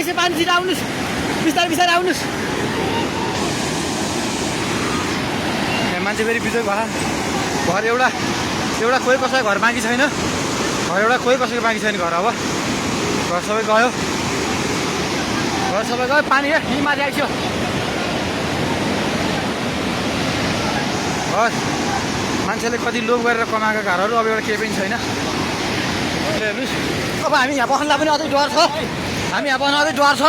यसो पानी छिटो आउनुहोस्, बिस्तारै बिस्तारै आउनुहोस्। यहाँ मान्छे फेरि बिजोग भयो। घर एउटा कोही कसैको घर बाँकी छैन। घर एउटा कोही कसैको बाँकी छैन। घर अब घर सबै गयो। घर सबै गयो। पानी यहीँ माथि आइसक्यो। घर मान्छेले कति लोभ गरेर कमाएको घरहरू अब एउटा केही पनि छैन। हेर्नुहोस्, अब हामी यहाँ बस्नलाई पनि अझै डर छ। हामी यहाँ बस्न अझै डर छ।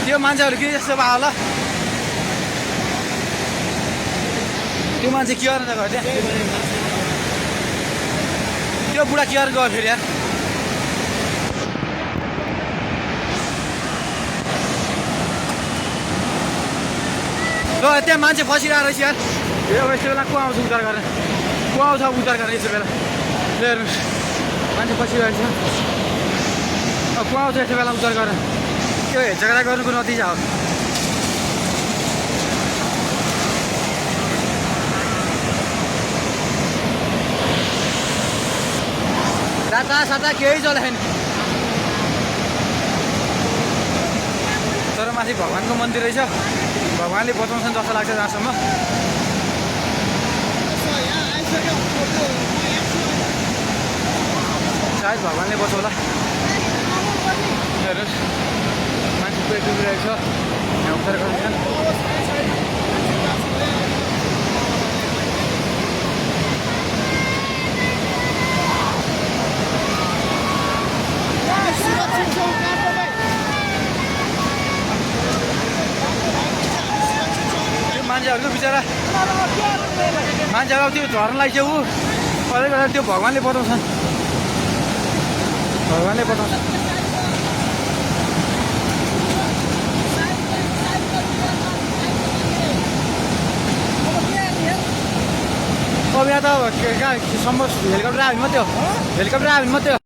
त्यो मान्छेहरू किन यस्तो भयो होला? त्यो मान्छे के गर्न गयो त्यहाँ? त्यो बुढा के गर्न गयो फेरि यार? ल त्यहाँ मान्छे फसिरहेको रहेछ यार। यो यस्तो बेला को आउँछ उद्धार गर्न? को आउँछ उद्धार गर्न यस्तो बेला? हेर्नुहोस्, मान्छे फसिरहेको छ। अब को आउँछ यस्तो बेला उद्धार गर्न? त्यो झगडा गर्नुको नतिजा हो। साता साता केही चलेन। तर माथि भगवान्को मन्दिर रहेछ। भगवान्ले बचाउँछन् जस्तो लाग्छ जहाँसम्म। सायद भगवान्ले बचाउला। हेर्नुहोस्, मान्छे पेट डुबिरहेको छ। यहाँ उद्धार गर्दैछन्। मान्छेहरूको बिचरा मान्छेहरू त्यो झर्नलाई चाहिँ ऊ कसले गर्दा त्यो भगवान्ले बताउँछन्। भगवान्ले बताउँछन्। अब यहाँ त कहाँ सम्भव हेलिकप्टर आयो भने मात्रै हो। हेलिकप्टर आयो भने मात्रै हो।